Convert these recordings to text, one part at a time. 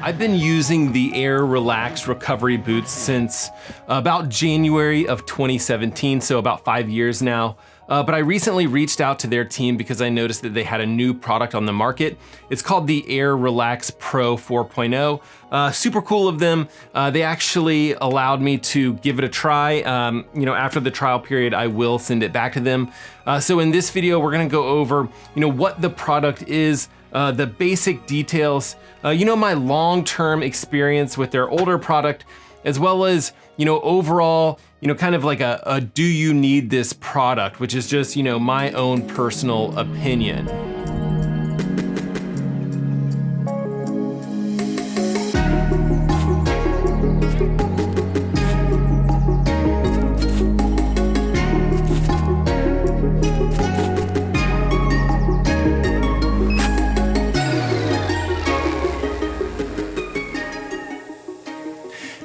I've been using the Air Relax recovery boots since about January of 2017, so about 5 years now. But I recently reached out to their team because I noticed that they had a new product on the market. It's called the Air Relax Pro 4.0. Super cool of them. They actually allowed me to give it a try. After the trial period, I will send it back to them. So in this video, we're gonna go over, what the product is, the basic details, my long-term experience with their older product, as well as, overall, kind of like a do you need this product, which is just, my own personal opinion.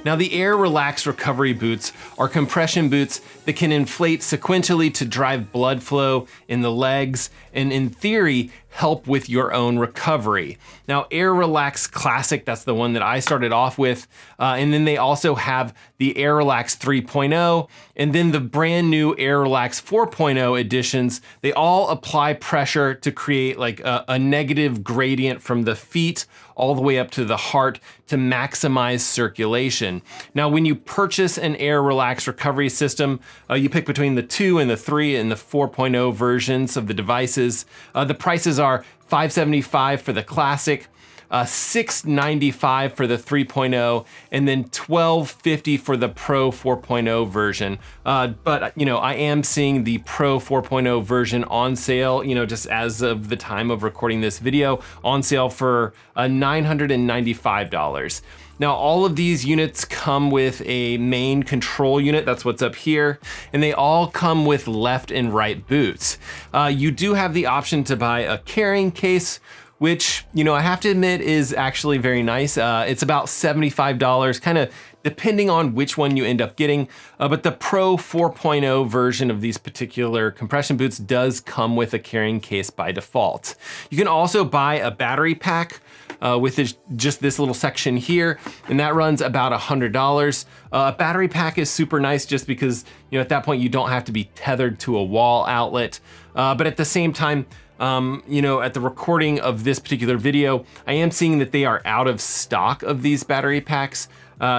Now, the Air Relax recovery boots are compression boots that can inflate sequentially to drive blood flow in the legs and, in theory, help with your own recovery. Now, Air Relax Classic, that's the one that I started off with, and then they also have the Air Relax 3.0, and then the brand new Air Relax 4.0 editions. They all apply pressure to create like a negative gradient from the feet all the way up to the heart to maximize circulation. Now, when you purchase an Air Relax recovery system, you pick between the 2 and the 3 and the 4.0 versions of the devices. The prices are $575 for the Classic, $695 for the 3.0, and then $1250 for the Pro 4.0 version. But I am seeing the Pro 4.0 version on sale, just as of the time of recording this video, on sale for $995. Now, all of these units come with a main control unit, that's what's up here, and they all come with left and right boots. You do have the option to buy a carrying case, which, I have to admit is actually very nice. It's about $75, kind of depending on which one you end up getting. But the Pro 4.0 version of these particular compression boots does come with a carrying case by default. You can also buy a battery pack with just this little section here, and that runs about $100. A battery pack is super nice just because, at that point you don't have to be tethered to a wall outlet. But at the same time, at the recording of this particular video, I am seeing that they are out of stock of these battery packs.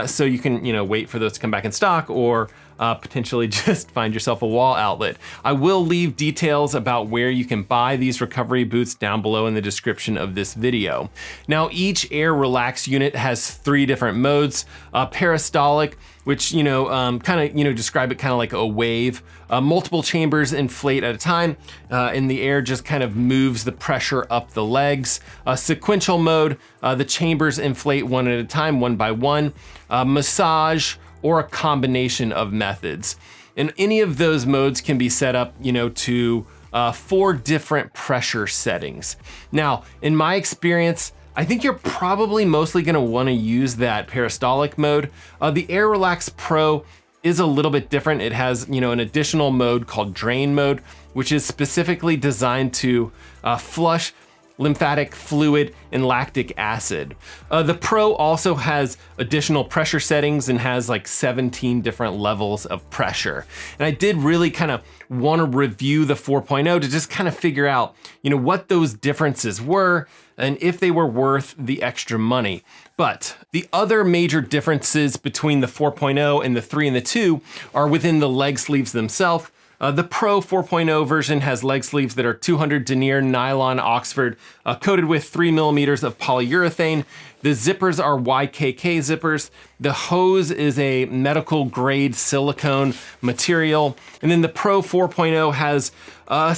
So you can, wait for those to come back in stock, or potentially just find yourself a wall outlet. I will leave details about where you can buy these recovery boots down below in the description of this video. Now, each Air Relax unit has 3 different modes. Peristaltic, which, describe it kind of like a wave. Multiple chambers inflate at a time, and the air just kind of moves the pressure up the legs. Sequential mode, the chambers inflate one at a time, one by one. Massage, or a combination of methods. And any of those modes can be set up, to 4 different pressure settings. Now, in my experience, I think you're probably mostly gonna wanna use that peristaltic mode. The Air Relax Pro is a little bit different. It has, an additional mode called drain mode, which is specifically designed to flush lymphatic fluid and lactic acid. The Pro also has additional pressure settings and has like 17 different levels of pressure. And I did really kind of want to review the 4.0 to just kind of figure out, what those differences were and if they were worth the extra money. But the other major differences between the 4.0 and the 3 and the 2 are within the leg sleeves themselves. The Pro 4.0 version has leg sleeves that are 200 denier nylon Oxford, coated with 3 millimeters of polyurethane. The zippers are YKK zippers. The hose is a medical grade silicone material. And then the Pro 4.0 has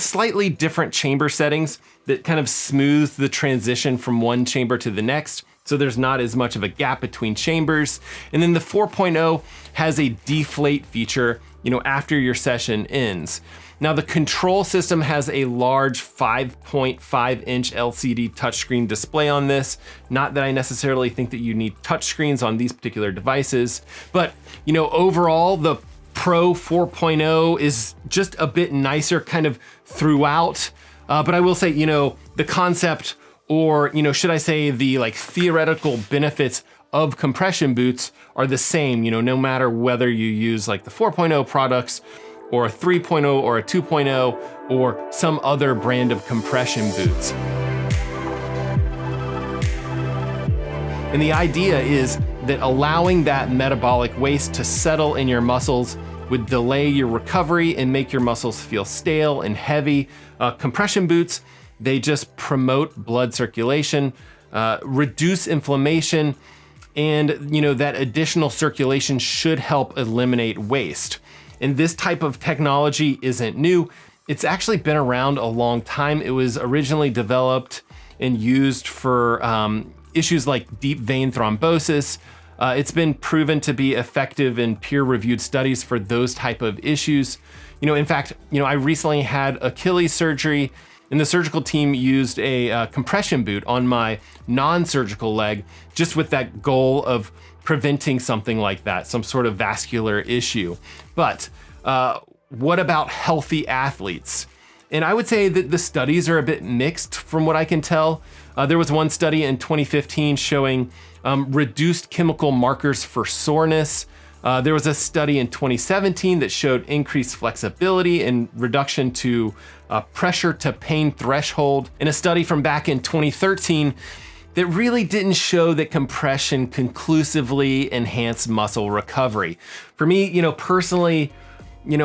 slightly different chamber settings that kind of smooth the transition from one chamber to the next, so there's not as much of a gap between chambers. And then the 4.0 has a deflate feature, after your session ends. Now, the control system has a large 5.5-inch LCD touchscreen display on this. Not that I necessarily think that you need touchscreens on these particular devices, but overall, the Pro 4.0 is just a bit nicer kind of throughout. But I will say, the concept Or, should I say the like theoretical benefits of compression boots are the same, no matter whether you use like the 4.0 products or a 3.0 or a 2.0 or some other brand of compression boots. And the idea is that allowing that metabolic waste to settle in your muscles would delay your recovery and make your muscles feel stale and heavy. Compression boots, they just promote blood circulation, reduce inflammation, and that additional circulation should help eliminate waste. And this type of technology isn't new. It's actually been around a long time. It was originally developed and used for issues like deep vein thrombosis. It's been proven to be effective in peer-reviewed studies for those type of issues. In fact, I recently had Achilles surgery, and the surgical team used a compression boot on my non-surgical leg, just with that goal of preventing something like that, some sort of vascular issue. But what about healthy athletes? And I would say that the studies are a bit mixed from what I can tell. There was one study in 2015 showing reduced chemical markers for soreness. There was a study in 2017 that showed increased flexibility and reduction to pressure to pain threshold. And a study from back in 2013 that really didn't show that compression conclusively enhanced muscle recovery. For me, personally,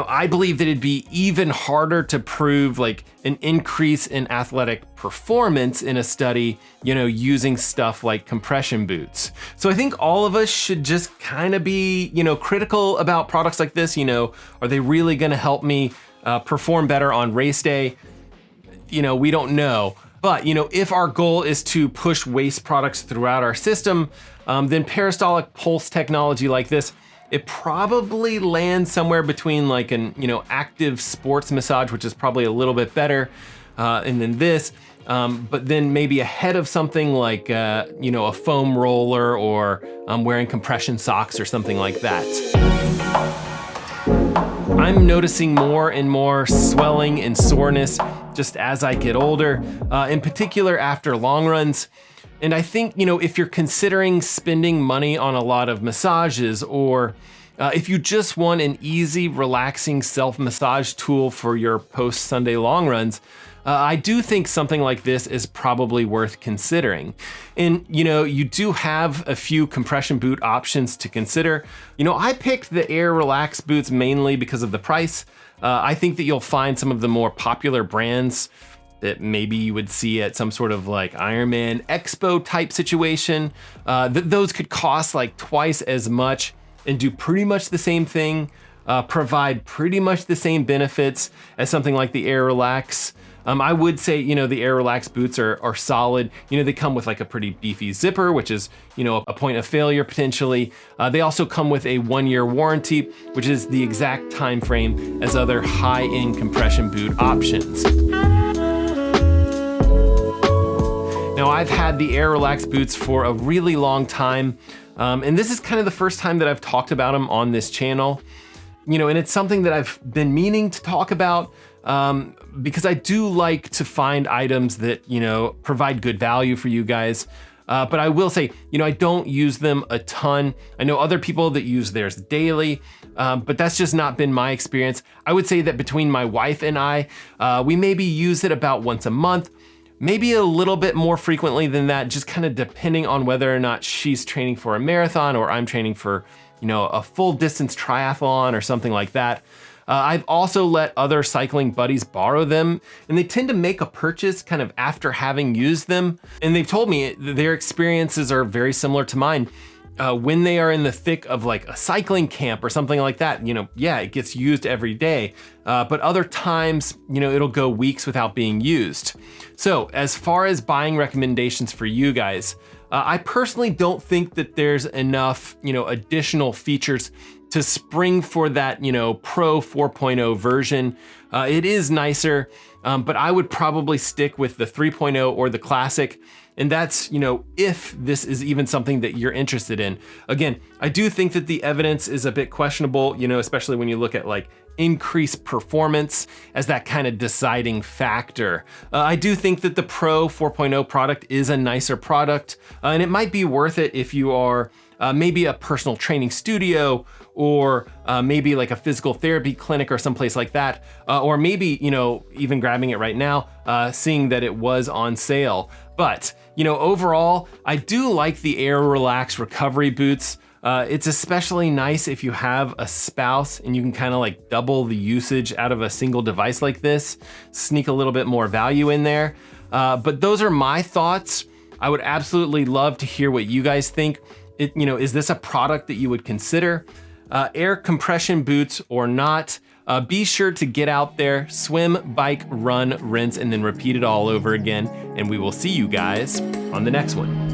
I believe that it'd be even harder to prove like an increase in athletic performance in a study, using stuff like compression boots. So I think all of us should just kind of be, critical about products like this. Are they really going to help me perform better on race day? We don't know. But, if our goal is to push waste products throughout our system, then peristaltic pulse technology like this, it probably lands somewhere between like an, active sports massage, which is probably a little bit better, and then this, but then maybe ahead of something like, a foam roller or wearing compression socks or something like that. I'm noticing more and more swelling and soreness just as I get older, in particular after long runs. And I think, if you're considering spending money on a lot of massages, or if you just want an easy, relaxing self-massage tool for your post-Sunday long runs, I do think something like this is probably worth considering. And, you do have a few compression boot options to consider. I picked the Air Relax boots mainly because of the price. I think that you'll find some of the more popular brands that maybe you would see at some sort of like Ironman Expo type situation. Those could cost like twice as much and do pretty much the same thing, provide pretty much the same benefits as something like the Air Relax. I would say, the Air Relax boots are solid. They come with like a pretty beefy zipper, which is, a point of failure potentially. They also come with a 1-year warranty, which is the exact time frame as other high-end compression boot options. Now, I've had the Air Relax boots for a really long time, and this is kind of the first time that I've talked about them on this channel. And it's something that I've been meaning to talk about, because I do like to find items that, provide good value for you guys. But I will say, I don't use them a ton. I know other people that use theirs daily, but that's just not been my experience. I would say that between my wife and I, we maybe use it about once a month, maybe a little bit more frequently than that, just kind of depending on whether or not she's training for a marathon or I'm training for, a full distance triathlon or something like that. I've also let other cycling buddies borrow them, and they tend to make a purchase kind of after having used them. And they've told me their experiences are very similar to mine. When they are in the thick of like a cycling camp or something like that, it gets used every day. But other times, it'll go weeks without being used. So as far as buying recommendations for you guys, I personally don't think that there's enough, additional features to spring for that, Pro 4.0 version. It is nicer, but I would probably stick with the 3.0 or the Classic. And that's, if this is even something that you're interested in. Again, I do think that the evidence is a bit questionable, especially when you look at like increased performance as that kind of deciding factor. I do think that the Pro 4.0 product is a nicer product, and it might be worth it if you are maybe a personal training studio, or maybe like a physical therapy clinic or someplace like that, or maybe, even grabbing it right now, seeing that it was on sale. But, overall, I do like the Air Relax recovery boots. It's especially nice if you have a spouse and you can kind of like double the usage out of a single device like this, sneak a little bit more value in there. But those are my thoughts. I would absolutely love to hear what you guys think. Is this a product that you would consider? Air compression boots or not? Be sure to get out there, swim, bike, run, rinse, and then repeat it all over again. And we will see you guys on the next one.